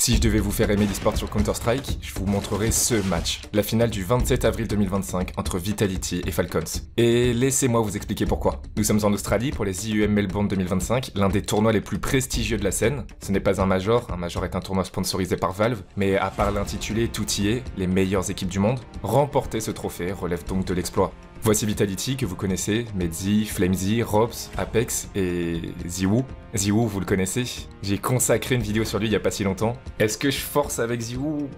Si je devais vous faire aimer l'e-sport sur Counter-Strike, je vous montrerai ce match, la finale du 27 avril 2025 entre Vitality et Falcons. Et laissez-moi vous expliquer pourquoi. Nous sommes en Australie pour les IEM Melbourne 2025, l'un des tournois les plus prestigieux de la scène. Ce n'est pas un major est un tournoi sponsorisé par Valve, mais à part l'intitulé, tout y est, les meilleures équipes du monde. Remporter ce trophée relève donc de l'exploit. Voici Vitality que vous connaissez, Medzi, Flamesy, Robs, Apex et Ziwoo. Ziwoo, vous le connaissez. J'ai consacré une vidéo sur lui il y a pas si longtemps. Est-ce que je force avec Ziwoo ?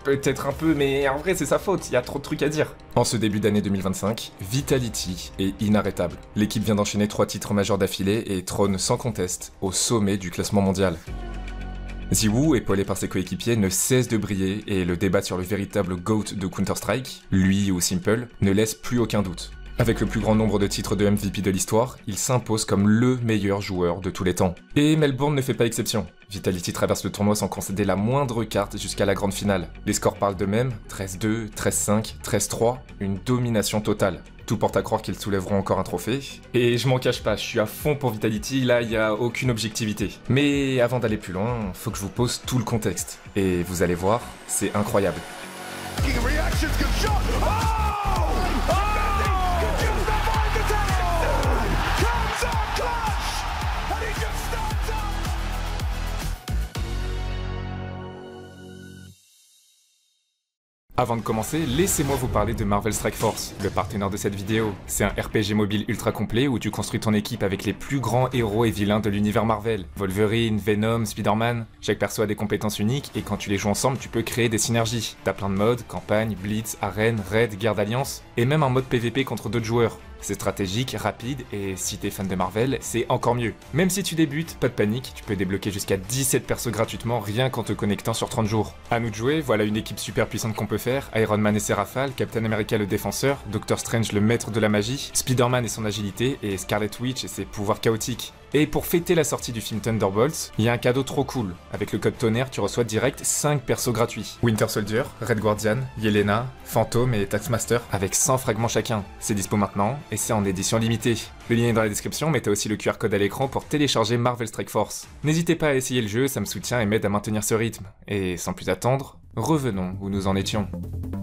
Peut-être un peu, mais en vrai c'est sa faute, il y a trop de trucs à dire. En ce début d'année 2025, Vitality est inarrêtable. L'équipe vient d'enchaîner 3 titres majeurs d'affilée et trône sans conteste au sommet du classement mondial. Ziwoo, épaulé par ses coéquipiers, ne cesse de briller et le débat sur le véritable GOAT de Counter-Strike, lui ou Simple, ne laisse plus aucun doute. Avec le plus grand nombre de titres de MVP de l'histoire, il s'impose comme le meilleur joueur de tous les temps. Et Melbourne ne fait pas exception. Vitality traverse le tournoi sans concéder la moindre carte jusqu'à la grande finale. Les scores parlent d'eux-mêmes, 13-2, 13-5, 13-3, une domination totale. Tout porte à croire qu'ils soulèveront encore un trophée. Et je m'en cache pas, je suis à fond pour Vitality, là il y a aucune objectivité. Mais avant d'aller plus loin, faut que je vous pose tout le contexte. Et vous allez voir, c'est incroyable. Avant de commencer, laissez-moi vous parler de Marvel Strike Force, le partenaire de cette vidéo. C'est un RPG mobile ultra complet où tu construis ton équipe avec les plus grands héros et vilains de l'univers Marvel. Wolverine, Venom, Spider-Man. Chaque perso a des compétences uniques et quand tu les joues ensemble, tu peux créer des synergies. T'as plein de modes, campagne, blitz, arène, raid, guerre d'alliance, et même un mode PVP contre d'autres joueurs. C'est stratégique, rapide, et si t'es fan de Marvel, c'est encore mieux. Même si tu débutes, pas de panique, tu peux débloquer jusqu'à 17 persos gratuitement rien qu'en te connectant sur 30 jours. À nous de jouer, voilà une équipe super puissante qu'on peut faire, Iron Man et ses rafales, Captain America le défenseur, Doctor Strange le maître de la magie, Spider-Man et son agilité, et Scarlet Witch et ses pouvoirs chaotiques. Et pour fêter la sortie du film Thunderbolts, il y a un cadeau trop cool. Avec le code Tonnerre, tu reçois direct 5 persos gratuits. Winter Soldier, Red Guardian, Yelena, Phantom et Taskmaster, avec 100 fragments chacun. C'est dispo maintenant, et c'est en édition limitée. Le lien est dans la description, mais t'as aussi le QR code à l'écran pour télécharger Marvel Strike Force. N'hésitez pas à essayer le jeu, ça me soutient et m'aide à maintenir ce rythme. Et sans plus attendre, revenons où nous en étions.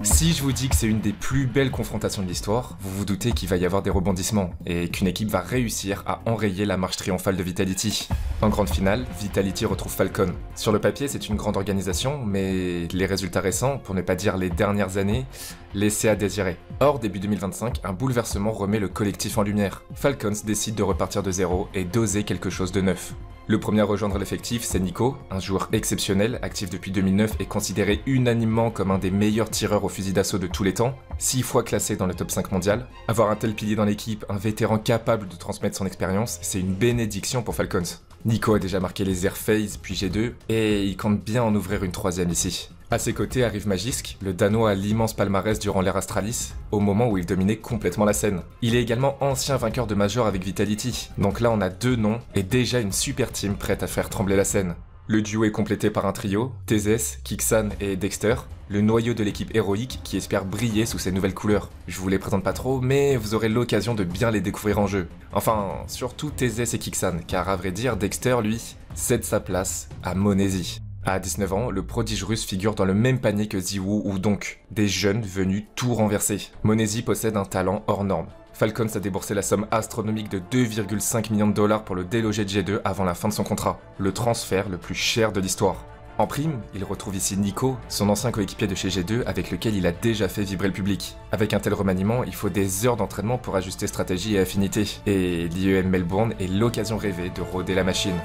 Si je vous dis que c'est une des plus belles confrontations de l'histoire, vous vous doutez qu'il va y avoir des rebondissements, et qu'une équipe va réussir à enrayer la marche triomphale de Vitality. En grande finale, Vitality retrouve Falcon. Sur le papier, c'est une grande organisation, mais les résultats récents, pour ne pas dire les dernières années, laissaient à désirer. Or, début 2025, un bouleversement remet le collectif en lumière. Falcons décide de repartir de zéro et d'oser quelque chose de neuf. Le premier à rejoindre l'effectif, c'est Nico, un joueur exceptionnel, actif depuis 2009 et considéré unanimement comme un des meilleurs tireurs au fusil d'assaut de tous les temps, 6 fois classé dans le top 5 mondial. Avoir un tel pilier dans l'équipe, un vétéran capable de transmettre son expérience, c'est une bénédiction pour Falcons. Nico a déjà marqué les Air Phase puis G2, et il compte bien en ouvrir une 3ème ici. À ses côtés arrive Magisk, le Danois à l'immense palmarès durant l'ère Astralis, au moment où il dominait complètement la scène. Il est également ancien vainqueur de Major avec Vitality, donc là on a 2 noms et déjà une super team prête à faire trembler la scène. Le duo est complété par un trio, TZS, Kixan et Dexter, le noyau de l'équipe héroïque qui espère briller sous ses nouvelles couleurs. Je vous les présente pas trop, mais vous aurez l'occasion de bien les découvrir en jeu. Enfin, surtout TZS et Kixan, car à vrai dire, Dexter, lui, cède sa place à Monesi. À 19 ans, le prodige russe figure dans le même panier que Ziwoo ou donc des jeunes venus tout renverser. Monesi possède un talent hors norme. Falcons a déboursé la somme astronomique de 2,5 millions de dollars pour le déloger de G2 avant la fin de son contrat, le transfert le plus cher de l'histoire. En prime, il retrouve ici Nico, son ancien coéquipier de chez G2 avec lequel il a déjà fait vibrer le public. Avec un tel remaniement, il faut des heures d'entraînement pour ajuster stratégie et affinité, et l'IEM Melbourne est l'occasion rêvée de rôder la machine.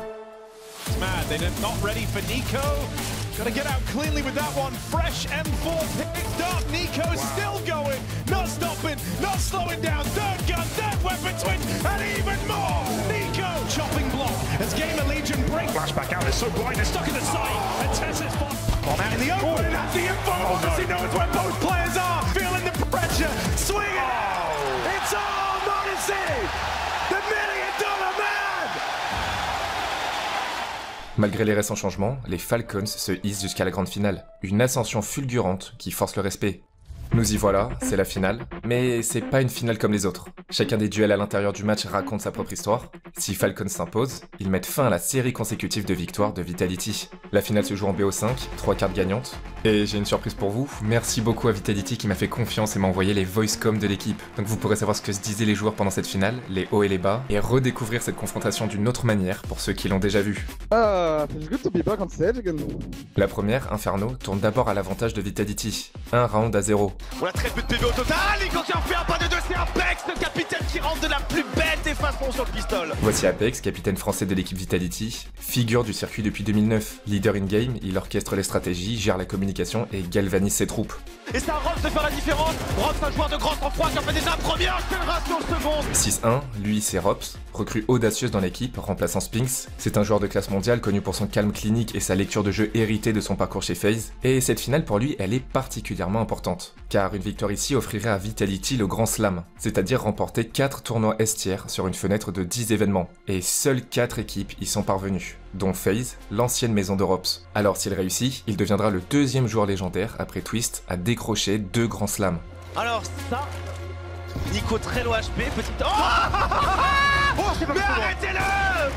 Man, they're not ready for Nico. Gotta get out cleanly with that one. Fresh M4 picked up. Nico's still going. Not stopping, not slowing down. Third gun, third weapon switch, and even more. Nico chopping block as Gamer Legion break. Flashback out, it's so blind, they're stuck in the site. And Tessa's bomb out in the open. And that's the info. Obviously knows where both players are. Feeling the pressure. Swinging it. It's all Morrissey. The $1 million man. Malgré les récents changements, les Falcons se hissent jusqu'à la grande finale. Une ascension fulgurante qui force le respect. Nous y voilà, c'est la finale, mais c'est pas une finale comme les autres. Chacun des duels à l'intérieur du match raconte sa propre histoire. Si Falcons s'impose, ils mettent fin à la série consécutive de victoires de Vitality. La finale se joue en BO5, 3 cartes gagnantes. Et j'ai une surprise pour vous, merci beaucoup à Vitality qui m'a fait confiance et m'a envoyé les voice-com de l'équipe. Donc vous pourrez savoir ce que se disaient les joueurs pendant cette finale, les hauts et les bas, et redécouvrir cette confrontation d'une autre manière pour ceux qui l'ont déjà vue. Feels good to be back on stage again. La première, Inferno, tourne d'abord à l'avantage de Vitality. Un round à 0. On a très peu de PV au total. Nico qui en fait un pas de deux, c'est Apex, le capitaine qui rentre de la plus belle des façons sur le pistol. Voici Apex, capitaine français de l'équipe Vitality, figure du circuit depuis 2009. Leader in-game, il orchestre les stratégies, gère la communication et galvanise ses troupes. Et c'est à Robs de faire la différence. Robs, un joueur de grand sang-froid qui en fait déjà un premier accélération seconde. 6-1, lui c'est Robs, recrue audacieuse dans l'équipe, remplaçant Spinks. C'est un joueur de classe mondiale connu pour son calme clinique et sa lecture de jeu héritée de son parcours chez FaZe. Et cette finale pour lui, elle est particulièrement importante. Car une victoire ici offrirait à Vitality le grand slam, c'est-à-dire remporter 4 tournois S-tier sur une fenêtre de 10 événements. Et seules 4 équipes y sont parvenues, dont FaZe, l'ancienne maison de Robs. Alors s'il réussit, il deviendra le deuxième joueur légendaire après Twist à décrocher 2 grands slams. Alors ça, Nico très low HP, petite... Oh, mais arrêtez-le!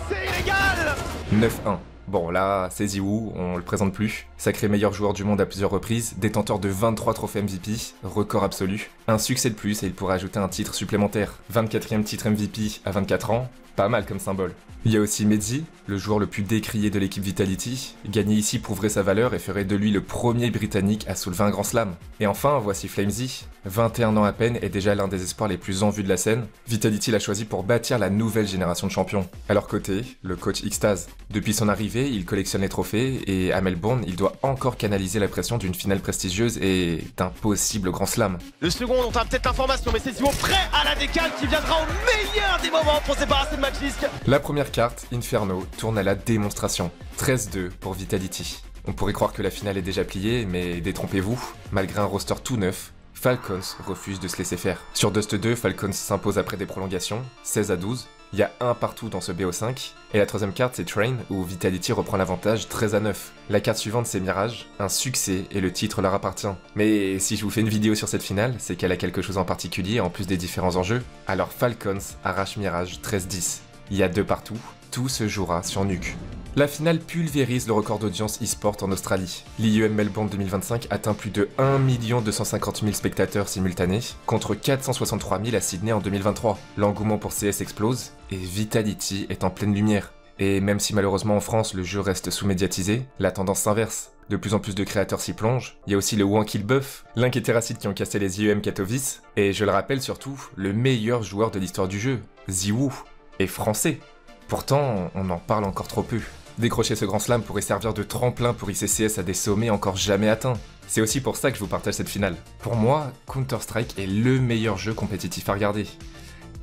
C'est illégal! 9-1. Bon là, c'est Ziwoo, on le présente plus. Sacré meilleur joueur du monde à plusieurs reprises, détenteur de 23 trophées MVP, record absolu. Un succès de plus et il pourrait ajouter un titre supplémentaire. 24e titre MVP à 24 ans, pas mal comme symbole. Il y a aussi Medzi, le joueur le plus décrié de l'équipe Vitality. Gagner ici prouverait sa valeur et ferait de lui le premier Britannique à soulever un grand slam. Et enfin, voici Flamesy. 21 ans à peine et déjà l'un des espoirs les plus en vue de la scène. Vitality l'a choisi pour bâtir la nouvelle génération de champions. À leur côté, le coach Xtaz. Depuis son arrivée, il collectionne les trophées et à Melbourne, il doit encore canaliser la pression d'une finale prestigieuse et d'un possible grand slam. Le second, on a peut-être l'information, mais c'est Ziwo prêt à la décale qui viendra au meilleur des moments pour se débarrasser de Magisk. La première carte, Inferno, tourne à la démonstration. 13-2 pour Vitality. On pourrait croire que la finale est déjà pliée, mais détrompez-vous, malgré un roster tout neuf, Falcons refuse de se laisser faire. Sur Dust 2, Falcons s'impose après des prolongations, 16-12. Il y a un partout dans ce BO5. Et la troisième carte, c'est Train, où Vitality reprend l'avantage 13-9. La carte suivante, c'est Mirage, un succès et le titre leur appartient. Mais si je vous fais une vidéo sur cette finale, c'est qu'elle a quelque chose en particulier en plus des différents enjeux. Alors Falcons arrache Mirage 13-10. Il y a 2 partout, tout se jouera sur Nuke. La finale pulvérise le record d'audience e-sport en Australie. L'IEM Melbourne 2025 atteint plus de 1 250 000 spectateurs simultanés, contre 463 000 à Sydney en 2023. L'engouement pour CS explose, et Vitality est en pleine lumière. Et même si malheureusement en France le jeu reste sous-médiatisé, la tendance s'inverse. De plus en plus de créateurs s'y plongent. Il y a aussi le Wankill Buff, l'un qui était Terracid qui ont cassé les IEM Katowice, et je le rappelle surtout, le meilleur joueur de l'histoire du jeu, Ziwoo, est français. Pourtant, on en parle encore trop peu. Décrocher ce grand slam pourrait servir de tremplin pour ICCS à des sommets encore jamais atteints. C'est aussi pour ça que je vous partage cette finale. Pour moi, Counter-Strike est le meilleur jeu compétitif à regarder.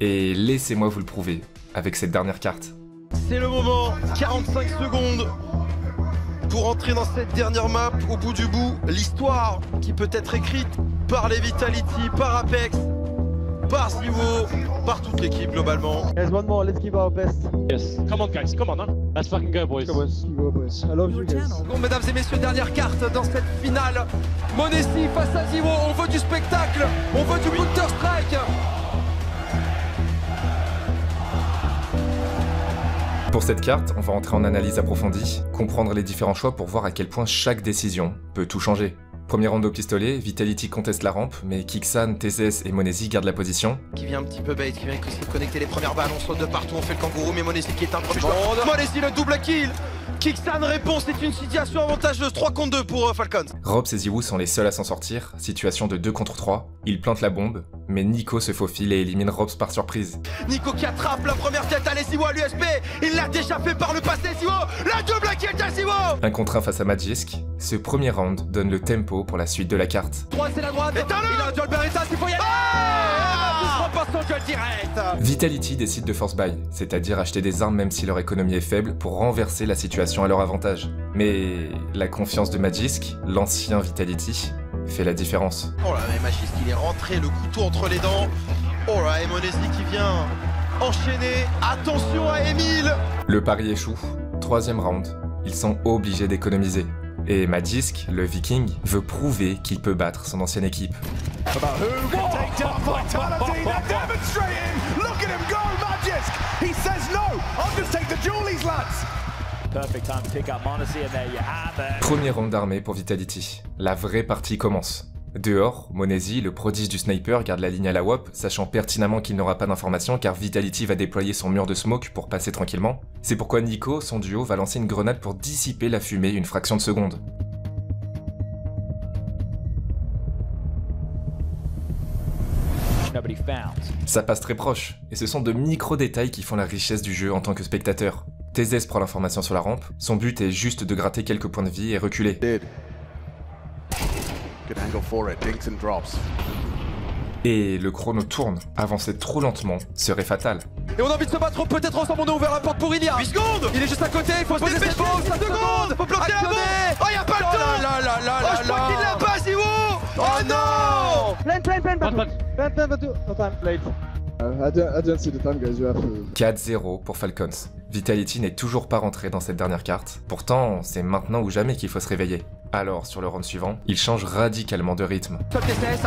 Et laissez-moi vous le prouver, avec cette dernière carte. C'est le moment, 45 secondes pour entrer dans cette dernière map. Au bout du bout, l'histoire qui peut être écrite par les Vitality, par Apex, par Ziwo, par toute l'équipe globalement. Guys, one more, let's give our best. Yes. Come on, guys. Come on, huh? Let's fucking go, boys. Come on, let's go, boys. I love you guys. Bon, mesdames et messieurs, dernière carte dans cette finale. m0NESY face à Ziwo, on veut du spectacle, on veut du Counter-Strike. Pour cette carte, on va entrer en analyse approfondie, comprendre les différents choix pour voir à quel point chaque décision peut tout changer. Premier round au pistolet, Vitality conteste la rampe, mais Kixan, TZS et m0NESY gardent la position. Qui vient un petit peu bait, qui vient essayer de connecter les premières balles, on saute de partout, on fait le kangourou, mais m0NESY qui est un premier choix. m0NESY le double kill. Kixan répond, c'est une situation avantageuse, 3 contre 2 pour Falcons. Robs et Ziwoo sont les seuls à s'en sortir, situation de 2 contre 3. Ils plantent la bombe, mais Nico se faufile et élimine Robs par surprise. Nico qui attrape la première tête, allez Ziwo à l'USP, il l'a déjà fait par le passé Ziwo, la double kill de Ziwo. Un contre 1 face à Magisk, ce premier round donne le tempo pour la suite de la carte. Droite c'est la droite, éteins-le. Il a un duel Beretta, il faut y aller. Vitality décide de force buy, c'est-à-dire acheter des armes même si leur économie est faible pour renverser la situation à leur avantage. Mais la confiance de Magisk, l'ancien Vitality, fait la différence. Oh là, mais Magisk il est rentré le couteau entre les dents. Oh là, et m0NESY qui vient enchaîner. Attention à Emile. Le pari échoue. Troisième round, ils sont obligés d'économiser. Et Magisk, le Viking, veut prouver qu'il peut battre son ancienne équipe. Who can take down Vitality? They're demonstrating! Look at him go, Magisk! He says no! I'll just take the Julies, lads! Perfect time to pick up m0NESY, and there you have it. Premier round d'armée pour Vitality. La vraie partie commence. Dehors, m0NESY, le prodige du sniper, garde la ligne à la WAP, sachant pertinemment qu'il n'aura pas d'informations car Vitality va déployer son mur de smoke pour passer tranquillement. C'est pourquoi Nico, son duo, va lancer une grenade pour dissiper la fumée une fraction de seconde. Nobody found. Ça passe très proche, et ce sont de micro-détails qui font la richesse du jeu en tant que spectateur. TZS prend l'information sur la rampe, son but est juste de gratter quelques points de vie et reculer. Good angle for it, dinks and drops. Et le chrono tourne, avancer trop lentement serait fatal. Et on a envie de se battre, peut-être ensemble, on a ouvert la porte pour Ilia. 8 secondes. Il est juste à côté, il faut poser ses balles, 5 secondes. Faut bloquer la bombe. Oh, y'a pas le temps. Je crois qu'il l'a pas, Ziwo. Oh non. Plan, no time, late. I don't see the time, guys, you have to... 4-0 pour Falcons. Vitality n'est toujours pas rentré dans cette dernière carte. Pourtant, c'est maintenant ou jamais qu'il faut se réveiller. Alors, sur le round suivant, il change radicalement de rythme. Sol TCS,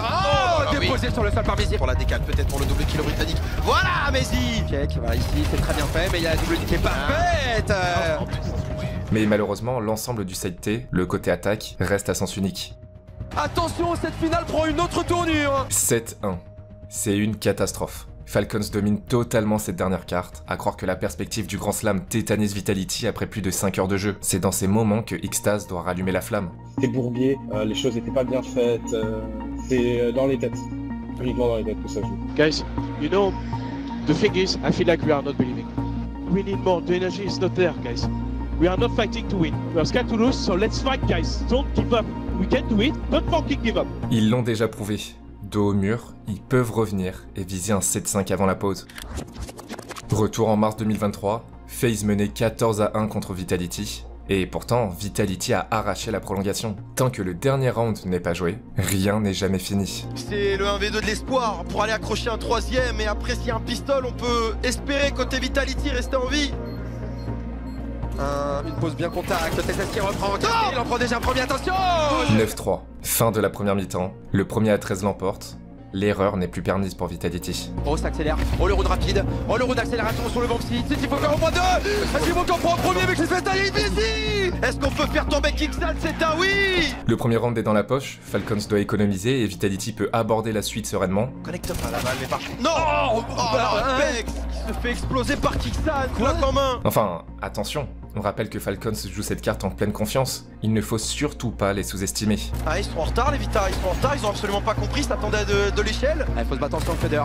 déposé sur le sol par m0NESY. Pour la décale, peut-être pour le double kilo britannique. Voilà, m0NESY. Check, voilà, ici, c'est très bien fait, mais il y a la double qui est parfaite. Mais malheureusement, l'ensemble du side T, le côté attaque, reste à sens unique. Attention, cette finale prend une autre tournure. 7-1. C'est une catastrophe. Falcons domine totalement cette dernière carte, à croire que la perspective du grand slam tétanise Vitality après plus de 5 heures de jeu. C'est dans ces moments que Xtaz doit rallumer la flamme. C'était bourbier, les choses n'étaient pas bien faites, c'est dans les têtes, uniquement dans les têtes que ça joue. Guys, you know, the thing is, I feel like we are not believing. We need more. The energy is not there, guys. We are not fighting to win. We are scared to lose, so let's fight, guys. Don't give up. We can do it. Don't fucking give up. Ils l'ont déjà prouvé. Dos au mur, ils peuvent revenir et viser un 7-5 avant la pause. Retour en mars 2023, FaZe menait 14-1 contre Vitality, et pourtant Vitality a arraché la prolongation. Tant que le dernier round n'est pas joué, rien n'est jamais fini. C'est le 1v2 de l'espoir pour aller accrocher un troisième, et après s'il y a un pistol, on peut espérer côté Vitality rester en vie. Une pause bien contact, TSS qui reprend, il en prend déjà un premier, attention. 9-3, fin de la première mi-temps, le premier à 13 l'emporte. L'erreur n'est plus permise pour Vitality. Oh, ça accélère, oh le round rapide, oh le round d'accélération sur le banc site, il faut faire au moins 2. Est-ce qu'on prend en premier avec les Vitality? Est-ce qu'on peut faire tomber Kingsal? C'est un oui. Le premier round est dans la poche, Falcons doit économiser et Vitality peut aborder la suite sereinement. Connecte pas la balle, mais par... Non. Apex qui se fait exploser par Kingsal, cloque en main. Enfin, attention, on rappelle que Falcons joue cette carte en pleine confiance. Il ne faut surtout pas les sous-estimer. Ah, ils sont en retard les Vita, ils sont en retard, ils ont absolument pas compris, ils s'attendaient de l'échelle. Il faut se battre ensemble, Feder.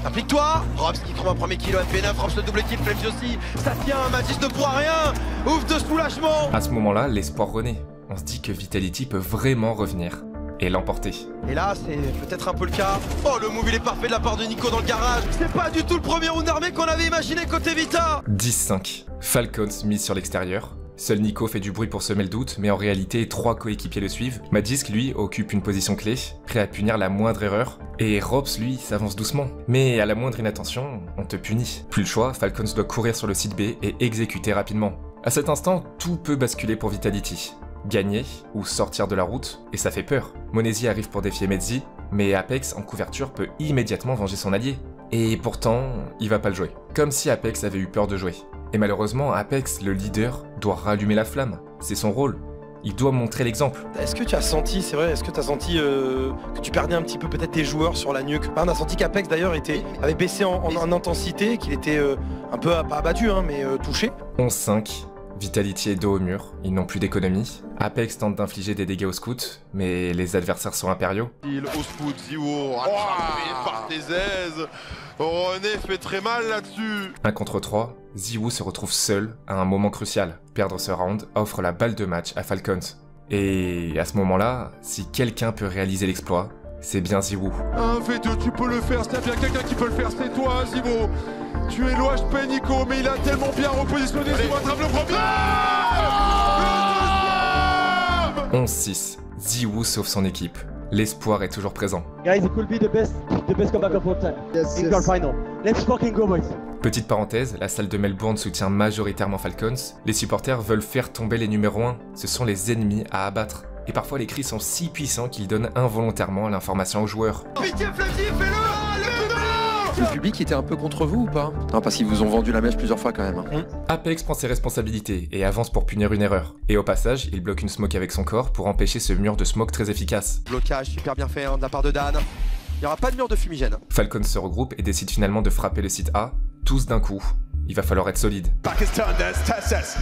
Applique-toi. Robs qui trouve un premier kilo MP9, Robs le double kill, Flames aussi. Ça tient, Magisk ne pourra rien. Ouf de soulagement. À ce moment-là, l'espoir renaît. On se dit que Vitality peut vraiment revenir et l'emporter. Et là, c'est peut-être un peu le cas. Oh, le move il est parfait de la part de Nico dans le garage. C'est pas du tout le premier round armé qu'on avait imaginé côté Vita. 10-5. Falcons mise sur l'extérieur. Seul Nico fait du bruit pour semer le doute, mais en réalité, 3 coéquipiers le suivent. Magisk, lui, occupe une position clé, prêt à punir la moindre erreur. Et Robs, lui, s'avance doucement. Mais à la moindre inattention, on te punit. Plus le choix, Falcons doit courir sur le site B et exécuter rapidement. À cet instant, tout peut basculer pour Vitality. Gagner ou sortir de la route, et ça fait peur. m0NESY arrive pour défier m0NESY, mais Apex en couverture peut immédiatement venger son allié. Et pourtant, il va pas le jouer. Comme si Apex avait eu peur de jouer. Et malheureusement, Apex, le leader, doit rallumer la flamme. C'est son rôle. Il doit montrer l'exemple. Est-ce que tu as senti, c'est vrai, est-ce que tu as senti que tu perdais un petit peu peut-être tes joueurs sur la nuque? On a senti qu'Apex d'ailleurs avait baissé en intensité, qu'il était un peu, pas abattu, hein, mais touché. 11-5. Vitality est dos au mur, ils n'ont plus d'économie. Apex tente d'infliger des dégâts aux scouts, mais les adversaires sont impériaux. Il au scout, Ziwo, rattrapé par TZS. René fait très mal là-dessus. 1 contre 3, Ziwo se retrouve seul à un moment crucial. Perdre ce round offre la balle de match à Falcons. Et à ce moment-là, si quelqu'un peut réaliser l'exploit, c'est bien Ziwo. Un V2, tu peux le faire, s'il y a bien quelqu'un qui peut le faire, c'est toi, Ziwo. Tu es l'OHP, Nico, mais il a tellement bien repositionné. Ziwo attrape le premier. 11-6, Ziwo sauve son équipe. L'espoir est toujours présent. Guys, it could be the best comeback of all time. Yes, Final. Let's fucking go, boys. Petite parenthèse, la salle de Melbourne soutient majoritairement Falcons. Les supporters veulent faire tomber les numéros 1, ce sont les ennemis à abattre. Et parfois les cris sont si puissants qu'ils donnent involontairement l'information aux joueurs. Pitié Flavie, fais-le! Le public était un peu contre vous ou pas? Non, parce qu'ils vous ont vendu la mèche plusieurs fois quand même. Apex prend ses responsabilités et avance pour punir une erreur. Et au passage, il bloque une smoke avec son corps pour empêcher ce mur de smoke très efficace. Blocage super bien fait de la part de Dan. Il n'y aura pas de mur de fumigène. Falcons se regroupe et décide finalement de frapper le site A, tous d'un coup. Il va falloir être solide. Back is turned, there's Tessus.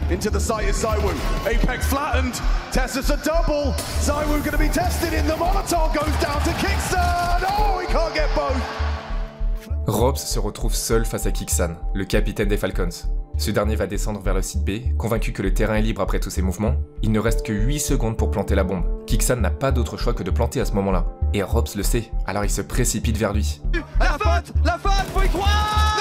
Into the site is ZywOo. Apex flattened. Tessus a double. ZywOo gonna be tested in. The Molotov goes down to Kicksan. Oh, he can't get both. Robs se retrouve seul face à Kicksan, le capitaine des Falcons. Ce dernier va descendre vers le site B, convaincu que le terrain est libre après tous ses mouvements. Il ne reste que 8 secondes pour planter la bombe. Kicksan n'a pas d'autre choix que de planter à ce moment-là. Et Robs le sait, alors il se précipite vers lui. La faute, faut y croire.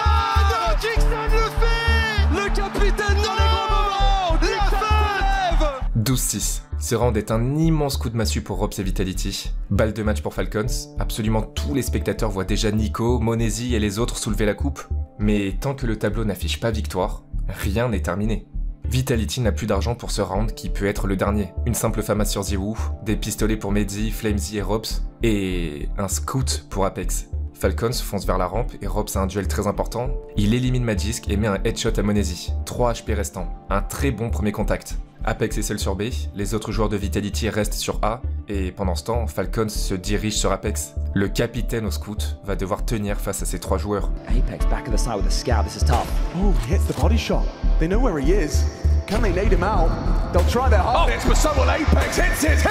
Non, Kicksan le fait. Le capitaine dans les grands moments. La faute. 12-6. Ce round est un immense coup de massue pour Robs et Vitality. Balle de match pour Falcons. Absolument tous les spectateurs voient déjà Nico, Monesi et les autres soulever la coupe. Mais tant que le tableau n'affiche pas victoire, rien n'est terminé. Vitality n'a plus d'argent pour ce round qui peut être le dernier. Une simple FAMAS sur ZywOo, des pistolets pour Medzi, Flamesy et Robs, et un scout pour Apex. Falcons fonce vers la rampe et Robs a un duel très important. Il élimine Magisk et met un headshot à Monesi. 3 HP restants. Un très bon premier contact. Apex est seul sur B, les autres joueurs de Vitality restent sur A, et pendant ce temps, Falcons se dirige sur Apex. Le capitaine au scout va devoir tenir face à ces 3 joueurs. Apex back of the side with a scout. This is tough. Oh, he hits the body shot. They know where he is. Can they nade him out? They'll try their hardest, but so will Apex. Hits it!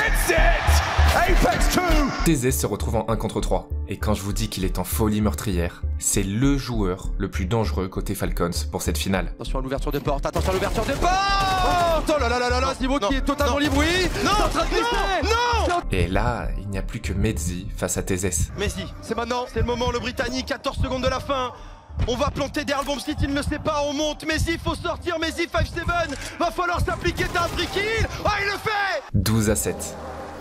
Apex 2! TZ se retrouve en 1 contre 3. Et quand je vous dis qu'il est en folie meurtrière, c'est le joueur le plus dangereux côté Falcons pour cette finale. Attention à l'ouverture de porte, attention à l'ouverture de porte! Oh là là là là là, ZywOo qui est totalement libre, oui! Non! Non! Et là, il n'y a plus que Medzi face à TZ. Messi, c'est maintenant, c'est le moment, le Britannique, 14 secondes de la fin. On va planter derrière le bomb site, il ne le sait pas, on monte. Messi, faut sortir, Messi 5-7. Va falloir s'appliquer d'un free kill. Ah, il le fait! 12-7.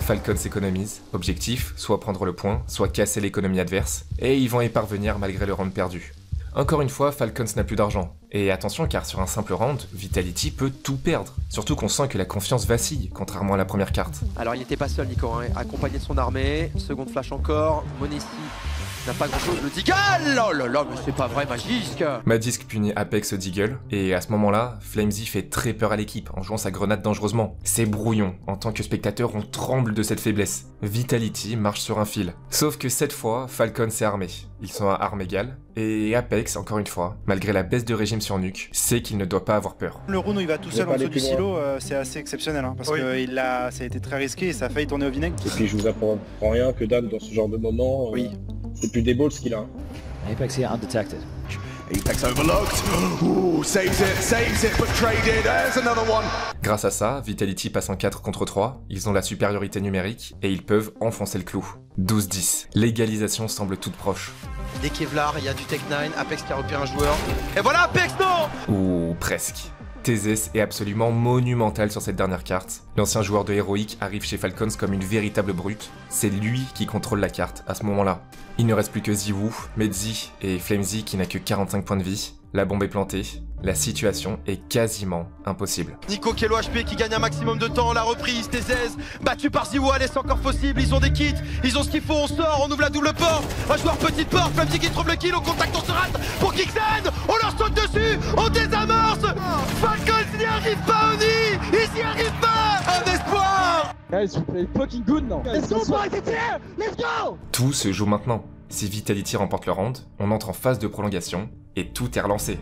Falcons économise. Objectif, soit prendre le point, soit casser l'économie adverse. Et ils vont y parvenir malgré le round perdu. Encore une fois, Falcons n'a plus d'argent. Et attention car sur un simple round, Vitality peut tout perdre. Surtout qu'on sent que la confiance vacille, contrairement à la première carte. Alors il n'était pas seul Nico, hein, accompagné de son armée. Seconde flash encore, Monesi n'a pas grand chose, le Deagle. Oh là là, mais c'est pas vrai, Magisk. Magisk punit Apex au Deagle, et à ce moment-là, Flamesy fait très peur à l'équipe en jouant sa grenade dangereusement. C'est brouillon, en tant que spectateur on tremble de cette faiblesse. Vitality marche sur un fil. Sauf que cette fois, Falcon s'est armé. Ils sont à armes égales, et Apex, encore une fois, malgré la baisse de régime sur Nuke, sait qu'il ne doit pas avoir peur. Le round où il va tout seul en dessous du silo, c'est assez exceptionnel, hein, parce que ça a été très risqué et ça a failli tourner au vinaigre. Et puis je vous apprends rien que Dan, dans ce genre de moment, c'est plus des balls qu'il a. Apex here undetected. Apex overlooked. Ooh, saves it, but traded. There's another one. Grâce à ça, Vitality passe en 4 contre 3, ils ont la supériorité numérique et ils peuvent enfoncer le clou. 12-10. L'égalisation semble toute proche. Dès Kevlar, il y a du Tech 9, Apex qui a repéré un joueur. Et voilà Apex, non! Ou presque. TZ est absolument monumental sur cette dernière carte. L'ancien joueur de Heroic arrive chez Falcons comme une véritable brute. C'est lui qui contrôle la carte à ce moment-là. Il ne reste plus que ZywOo, Medzi et Flamesy qui n'a que 45 points de vie. La bombe est plantée. La situation est quasiment impossible. Nico qui est low HP, qui gagne un maximum de temps, la reprise, TZ, battu par ZywOo, allez c'est encore possible, ils ont des kits, ils ont ce qu'il faut, on sort, on ouvre la double porte, un joueur petite porte, Flamesy qui trouve le kill, on contacte, on se rate pour Kicksan, on leur saute dessus, on désamorce, Falcons n'y arrive pas, Oni, ils n'y arrivent pas, un espoir. Guys, you play fucking good now. Let's go boys, it's here, let's go. Tout se joue maintenant. Si Vitality remporte le round, on entre en phase de prolongation et tout est relancé.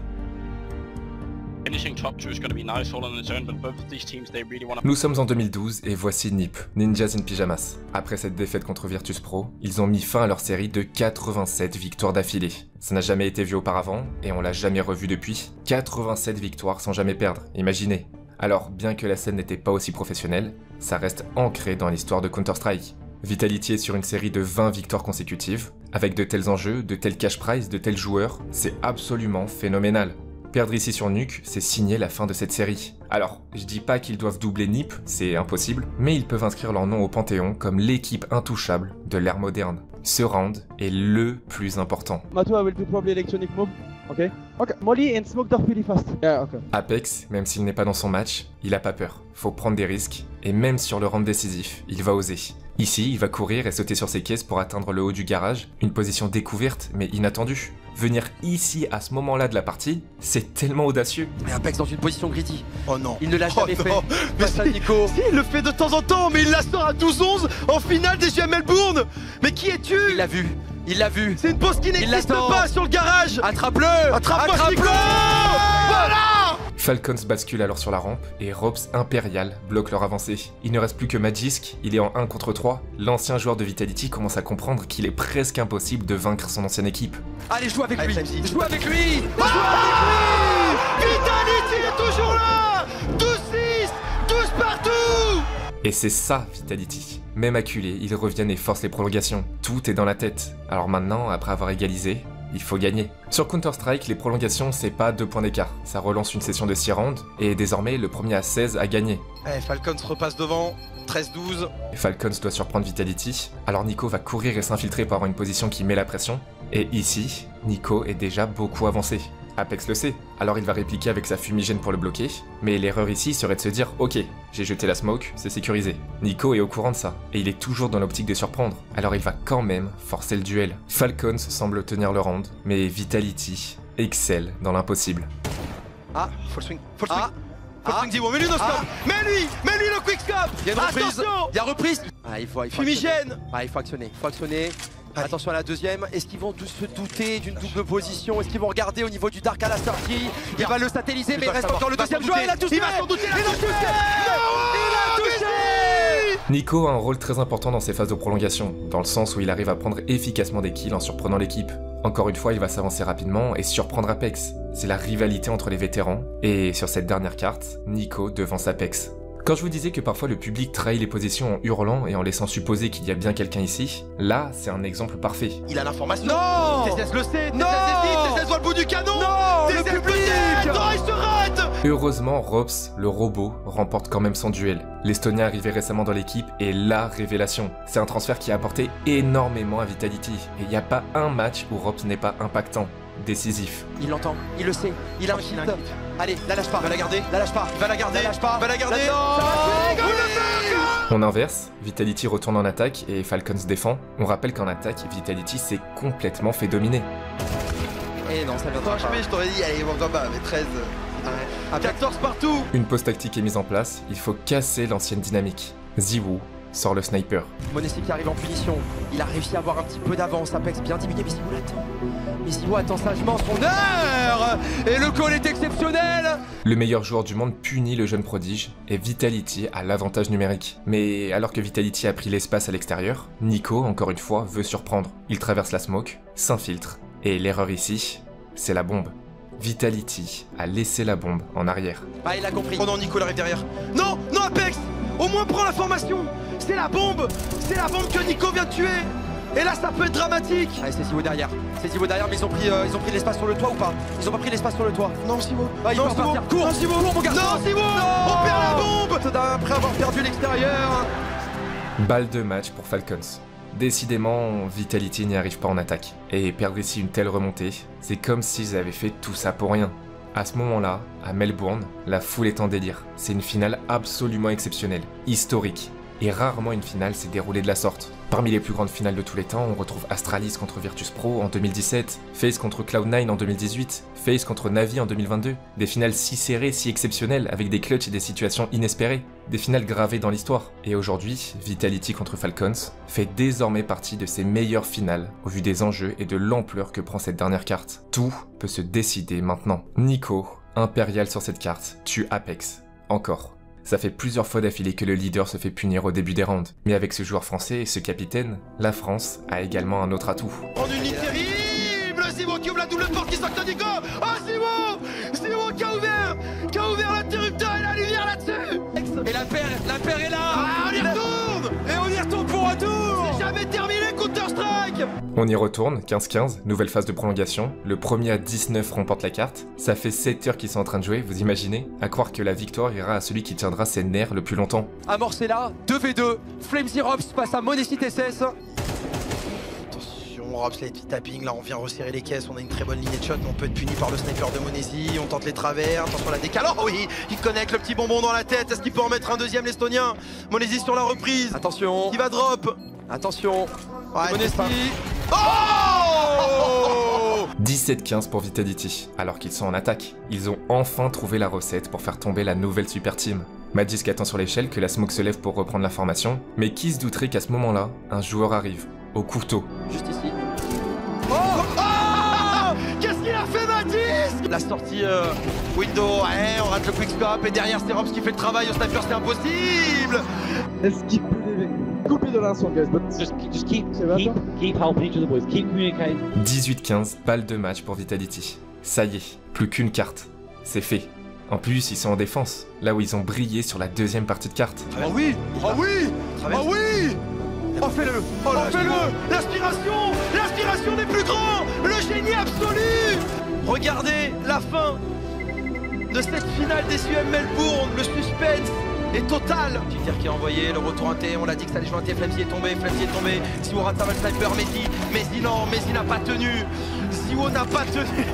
Nous sommes en 2012 et voici NiP, Ninjas in Pyjamas. Après cette défaite contre Virtus Pro, ils ont mis fin à leur série de 87 victoires d'affilée. Ça n'a jamais été vu auparavant et on l'a jamais revu depuis. 87 victoires sans jamais perdre, imaginez. Alors, bien que la scène n'était pas aussi professionnelle, ça reste ancré dans l'histoire de Counter-Strike. Vitality est sur une série de 20 victoires consécutives. Avec de tels enjeux, de tels cash prizes, de tels joueurs, c'est absolument phénoménal. Perdre ici sur Nuke, c'est signer la fin de cette série. Alors, je dis pas qu'ils doivent doubler NiP, c'est impossible, mais ils peuvent inscrire leur nom au Panthéon comme l'équipe intouchable de l'ère moderne. Ce round est le plus important. Matou, I will do probably electronic mob. Okay? Okay. Molly and smoke dark really fast. Yeah, okay. Apex, même s'il n'est pas dans son match, il a pas peur. Faut prendre des risques, et même sur le round décisif, il va oser. Ici, il va courir et sauter sur ses caisses pour atteindre le haut du garage, une position découverte mais inattendue. Venir ici à ce moment-là de la partie, c'est tellement audacieux. Mais Apex dans une position greedy. Oh non. Il ne l'a jamais fait. Mais Face à Nico. Si, il le fait de temps en temps, mais il la sort à 12-11 en finale des GM Melbourne. Mais qui es-tu? Il l'a vu. Il l'a vu. C'est une pause qui n'existe pas sur le garage. Attrape-le. Attrape-le. Voilà. Falcons bascule alors sur la rampe et Robs Imperial bloque leur avancée. Il ne reste plus que Magisk, il est en 1 contre 3. L'ancien joueur de Vitality commence à comprendre qu'il est presque impossible de vaincre son ancienne équipe. Allez, joue avec lui. Joue avec lui. Vitality est toujours là. 12-6, 12 partout. Et c'est ça Vitality. Même acculé, ils reviennent et forcent les prolongations. Tout est dans la tête. Alors maintenant, après avoir égalisé, il faut gagner. Sur Counter-Strike, les prolongations, c'est pas 2 points d'écart. Ça relance une session de 6 rounds, et désormais, le premier à 16 a gagné. Falcons repasse devant, 13-12. Falcons doit surprendre Vitality, alors Nico va courir et s'infiltrer pour avoir une position qui met la pression. Et ici, Nico est déjà beaucoup avancé. Apex le sait, alors il va répliquer avec sa fumigène pour le bloquer, mais l'erreur ici serait de se dire « Ok, j'ai jeté la smoke, c'est sécurisé ». Nico est au courant de ça, et il est toujours dans l'optique de surprendre, alors il va quand même forcer le duel. Falcons semble tenir le round, mais Vitality excelle dans l'impossible. Ah, full swing, full swing. Full swing Zibo, mais lui no scope. Mais lui le quick scope. Il y a une reprise. Attention. Il y a reprise. Il faut Fumigène. Il faut actionner, Attention à la deuxième, est-ce qu'ils vont tous se douter d'une double position? Est-ce qu'ils vont regarder au niveau du Dark à la sortie? Il va le satelliser, mais il reste encore le deuxième joueur, il a touché! Il a touché! Nico a un rôle très important dans ses phases de prolongation, dans le sens où il arrive à prendre efficacement des kills en surprenant l'équipe. Encore une fois, il va s'avancer rapidement et surprendre Apex. C'est la rivalité entre les vétérans, et sur cette dernière carte, Nico devance Apex. Quand je vous disais que parfois le public trahit les positions en hurlant et en laissant supposer qu'il y a bien quelqu'un ici, là, c'est un exemple parfait. Il a l'information. Non, TCS le sait. Non, TCS voit le bout du canon. Non, TCS le sait. Non, il se rate. Heureusement, Robs, le robot, remporte quand même son duel. L'Estonien arrivé récemment dans l'équipe est la révélation. C'est un transfert qui a apporté énormément à Vitality. Et il n'y a pas un match où Robs n'est pas impactant, décisif. Il l'entend, il le sait, il a un hit. Allez, la lâche pas. Il va la garder. La lâche pas. Il va la garder. La lâche pas. Il va la garder. On inverse, Vitality retourne en attaque et Falcons défend. On rappelle qu'en attaque, Vitality s'est complètement fait dominer. Et non, ça vient pas. Je t'aurais dit, allez, on va bas, mais 13. Ouais. 14 partout. Une pause tactique est mise en place, il faut casser l'ancienne dynamique. Ziwu sort le sniper. Monesti qui arrive en punition, il a réussi à avoir un petit peu d'avance, Apex bien diminué, mais Ziwu l'attend. Mais Ziwu attend sagement son heure. Et le call est exceptionnel. Le meilleur joueur du monde punit le jeune prodige, et Vitality a l'avantage numérique. Mais alors que Vitality a pris l'espace à l'extérieur, Nico, encore une fois, veut surprendre. Il traverse la smoke, s'infiltre, et l'erreur ici, c'est la bombe. Vitality a laissé la bombe en arrière. Il a compris. Oh non, Nico arrive derrière. Non, Apex. Au moins prends la formation. C'est la bombe que Nico vient de tuer. Et là, ça peut être dramatique. Allez, c'est Ziwu derrière. C'est Ziwu derrière, mais ils ont pris l'espace sur le toit ou pas? Ils ont pas pris l'espace sur le toit. Non, Ziwu. Il peut repartir. Cours, non, Ziwu. Cours, mon garçon. Non, Ziwu. On perd la bombe. Après avoir perdu l'extérieur. Balle de match pour Falcons. Décidément, Vitality n'y arrive pas en attaque. Et perdre ici une telle remontée, c'est comme s'ils avaient fait tout ça pour rien. À ce moment-là, à Melbourne, la foule est en délire. C'est une finale absolument exceptionnelle, historique. Et rarement une finale s'est déroulée de la sorte. Parmi les plus grandes finales de tous les temps, on retrouve Astralis contre Virtus.pro en 2017, FaZe contre Cloud9 en 2018, FaZe contre Navi en 2022. Des finales si serrées, si exceptionnelles, avec des clutches et des situations inespérées. Des finales gravées dans l'histoire. Et aujourd'hui, Vitality contre Falcons fait désormais partie de ses meilleures finales, au vu des enjeux et de l'ampleur que prend cette dernière carte. Tout peut se décider maintenant. Nico, Imperial sur cette carte, tue Apex. Encore. Ça fait plusieurs fois d'affilée que le leader se fait punir au début des rounds. Mais avec ce joueur français et ce capitaine, la France a également un autre atout. Prendre une ligne terrible. Ziwu qui ouvre la double porte qui sort de Nico. Oh, Ziwu qui a ouvert l'interrupteur et la lumière là-dessus. Et la paire est là. On y retourne. Et on y retourne pour retour. C'est jamais terminé Counter-Strike. On y retourne, 15-15, nouvelle phase de prolongation. Le premier à 19 remporte la carte. Ça fait 7 heures qu'ils sont en train de jouer, vous imaginez? À croire que la victoire ira à celui qui tiendra ses nerfs le plus longtemps. Amorcé là, 2v2, Flames Robs passe à Monesti TCS. Attention. Attention, Robs late tapping, là on vient resserrer les caisses, on a une très bonne lignée de shot, mais on peut être puni par le sniper de Monesi, on tente les travers, attention à la décale, oh oui, il connecte le petit bonbon dans la tête, est-ce qu'il peut en mettre un deuxième l'Estonien? Monesi sur la reprise, attention, il va drop, attention, ouais, Monesi, oh 17-15 pour Vitality, alors qu'ils sont en attaque. Ils ont enfin trouvé la recette pour faire tomber la nouvelle super team. Magisk attend sur l'échelle que la smoke se lève pour reprendre la formation, mais qui se douterait qu'à ce moment-là, un joueur arrive, au couteau. Juste ici. Oh qu'est-ce qu'il a fait Magisk? La sortie window, ouais, on rate le quickscope et derrière c'est Robs qui fait le travail, au sniper c'est impossible. Est-ce qu'il peut les couper de l'instant, guys? Just keep helping each other, boys. Keep communicating. 18-15, balle de match pour Vitality. Ça y est, plus qu'une carte. C'est fait. En plus, ils sont en défense, là où ils ont brillé sur la deuxième partie de carte. Ah oui, ah oui, ah oui. Oh fais-le, oh fais-le. L'aspiration des plus grands, le génie absolu. Regardez la fin de cette finale des UM Melbourne, le suspense est total. Petit tir qui est envoyé, le retour inté, on l'a dit que ça allait jouer inté, Flemzy est tombé, Ziwo rate le sniper, Mehdi non, Mehdi n'a pas tenu, Ziwo n'a pas tenu.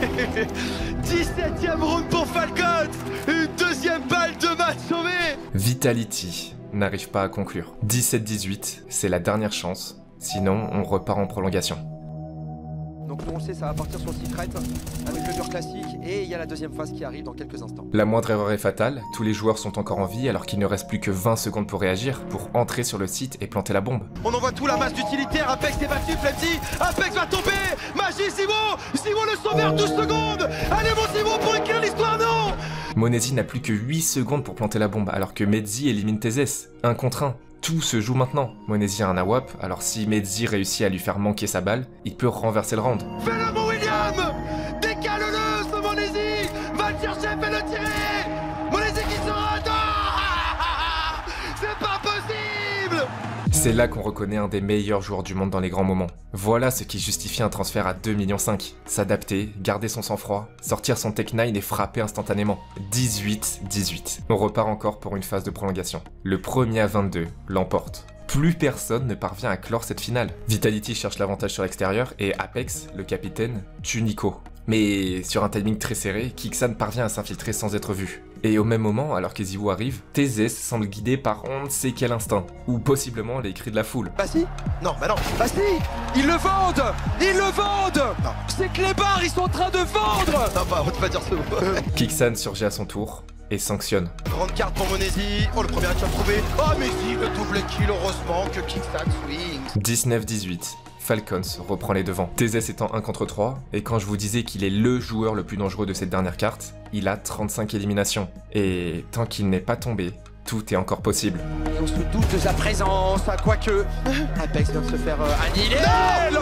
17e round pour Falcons, une deuxième balle de match sauvée. Vitality n'arrive pas à conclure. 17-18, c'est la dernière chance, sinon on repart en prolongation. Donc nous on le sait, ça va partir sur le secret avec le dur classique et il y a la deuxième phase qui arrive dans quelques instants. La moindre erreur est fatale, tous les joueurs sont encore en vie alors qu'il ne reste plus que 20 secondes pour réagir, pour entrer sur le site et planter la bombe. On envoie tout la masse d'utilitaire, Apex est battu, Flemzy, Apex va tomber, Magie, Ziwo le sauveur, 12 secondes. Allez mon Ziwo pour écrire l'histoire, non. Monesi n'a plus que 8 secondes pour planter la bombe alors que Mehdi élimine TeZeS, 1 contre 1. Tout se joue maintenant. Monesi a un AWP, alors si Mehdi réussit à lui faire manquer sa balle, il peut renverser le round. Fais-le mon William. Décale-le ce Monesi. Va le chercher, fais-le tirer. Monesi qui se rate. C'est pas possible. C'est là qu'on reconnaît un des meilleurs joueurs du monde dans les grands moments. Voilà ce qui justifie un transfert à 2,5 millions. S'adapter, garder son sang-froid, sortir son Tech 9 et frapper instantanément. 18-18. On repart encore pour une phase de prolongation. Le premier à 22 l'emporte. Plus personne ne parvient à clore cette finale. Vitality cherche l'avantage sur l'extérieur et Apex, le capitaine, tue Nico. Mais sur un timing très serré, Kixan parvient à s'infiltrer sans être vu. Et au même moment, alors que Ziwo arrive, TeZeS semble guidé par on ne sait quel instinct, ou possiblement les cris de la foule. Bah si. Non, bah non. Bah si. Ils le vendent. Ils le vendent. C'est que les bars, ils sont en train de vendre. Non, bah on peut pas dire ce mot. Kixan surgit à son tour et sanctionne. Grande carte pour Monesi. Oh, le premier headshot trouvé. Oh, mais si, le double kill, heureusement que Kixan swing. 19-18. Falcons reprend les devants. TeZeS étant 1 contre 3, et quand je vous disais qu'il est le joueur le plus dangereux de cette dernière carte, il a 35 éliminations. Et tant qu'il n'est pas tombé, tout est encore possible. Et on se doute de sa présence, quoique Apex vient de se faire annihiler. Non,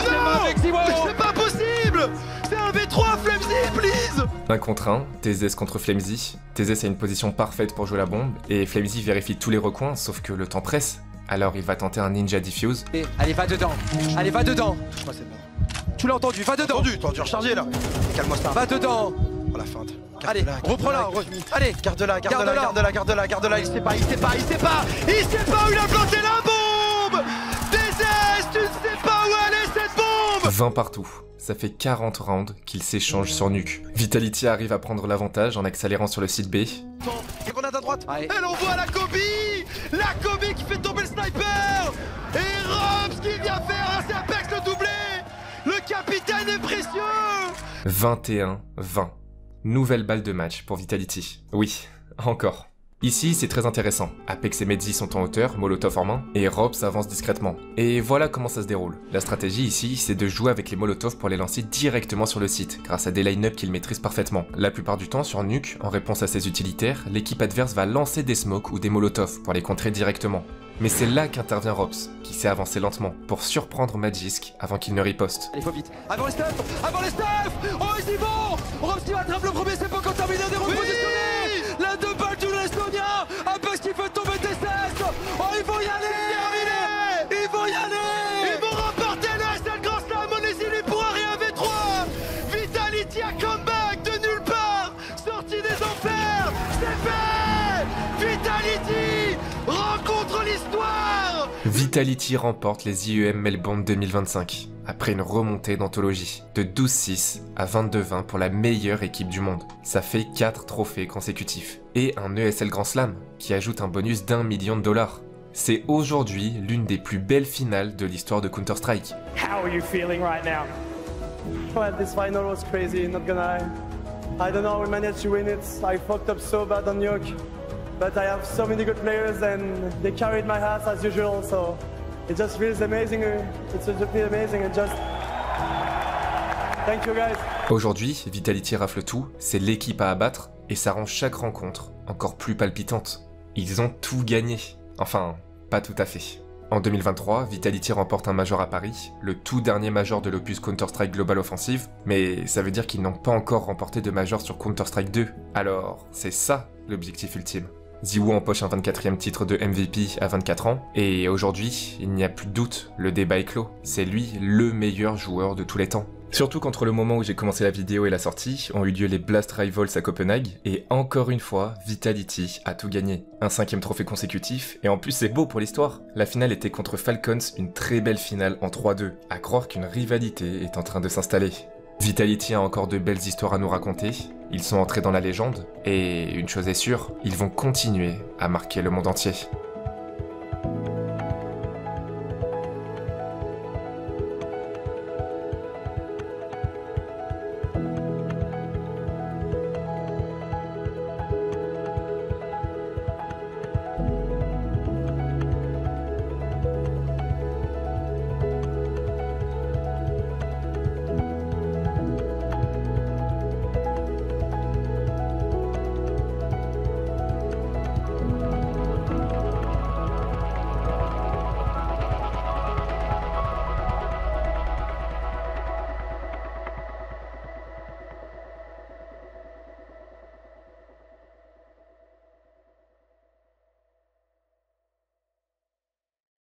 c'est pas possible. C'est un V3, Flemzy, please. 1 contre 1, TeZeS contre Flemzy. TeZeS a une position parfaite pour jouer la bombe, et Flemzy vérifie tous les recoins, sauf que le temps presse. Alors il va tenter un ninja diffuse. Allez, va dedans. Allez, va dedans. Je crois que c'est bon. Tu l'as entendu, va dedans. T'as dû recharger là. Calme-moi ça. Va dedans. Oh la feinte. Allez, reprends-la. Allez, garde-la. Il sait pas où il a planté la bombe. TeZeS, tu ne sais pas où elle est cette bombe. 20 partout. Ça fait 40 rounds qu'ils s'échangent sur Nuke. Vitality arrive à prendre l'avantage en accélérant sur le site B. Et grenade à droite. Elle envoie la Kobe. La Kobe qui fait tomber le sniper. Et Robs qui vient faire un Apex le doublé. Le capitaine est précieux. 21-20. Nouvelle balle de match pour Vitality. Oui, encore. Ici, c'est très intéressant. Apex et Mehdi sont en hauteur, Molotov en main, et Robs avance discrètement. Et voilà comment ça se déroule. La stratégie ici, c'est de jouer avec les Molotov pour les lancer directement sur le site, grâce à des line-up qu'ils maîtrisent parfaitement. La plupart du temps, sur Nuke, en réponse à ses utilitaires, l'équipe adverse va lancer des smokes ou des Molotov pour les contrer directement. Mais c'est là qu'intervient Robs, qui s'est avancé lentement, pour surprendre Magisk avant qu'il ne riposte. Allez, faut vite. Avant les stuffs. Oh, ils y vont. Robs qui attrape le premier, c'est pas contaminé, des repositionnés. La deux balles du l'Estonien. Apex qui fait tomber TeZeS. Oh, ils vont y aller. Ils vont remporter le SL Grand Slam. Monesi lui pourra rien V3. Vitality a comeback de nulle part. Sortie des enfers. C'est fait. Vitality rencontre l'histoire. Vitality remporte les IEM Melbourne 2025. après une remontée d'anthologie, de 12-6 à 22-20 pour la meilleure équipe du monde. Ça fait 4 trophées consécutifs. Et un ESL Grand Slam, qui ajoute un bonus d'1 million de $. C'est aujourd'hui l'une des plus belles finales de l'histoire de Counter-Strike. How are you feeling right now? Well, this final was crazy, not gonna lie. I don't know how we managed to win it. I fucked up so bad on Yoke. But I have so many good players and they carried my heart as usual, so it just feels amazing. It's just amazing and just... Thank you guys. Aujourd'hui, Vitality rafle tout, c'est l'équipe à abattre et ça rend chaque rencontre encore plus palpitante. Ils ont tout gagné. Enfin, pas tout à fait. En 2023, Vitality remporte un Major à Paris, le tout dernier Major de l'opus Counter-Strike Global Offensive, mais ça veut dire qu'ils n'ont pas encore remporté de Major sur Counter-Strike 2. Alors, c'est ça l'objectif ultime. ZywOo empoche un 24e titre de MVP à 24 ans, et aujourd'hui, il n'y a plus de doute, le débat est clos. C'est lui le meilleur joueur de tous les temps. Surtout qu'entre le moment où j'ai commencé la vidéo et la sortie, ont eu lieu les Blast Rivals à Copenhague, et encore une fois, Vitality a tout gagné. Un 5e trophée consécutif, et en plus c'est beau pour l'histoire. La finale était contre Falcons, une très belle finale en 3-2, à croire qu'une rivalité est en train de s'installer. Vitality a encore de belles histoires à nous raconter, ils sont entrés dans la légende, et une chose est sûre, ils vont continuer à marquer le monde entier.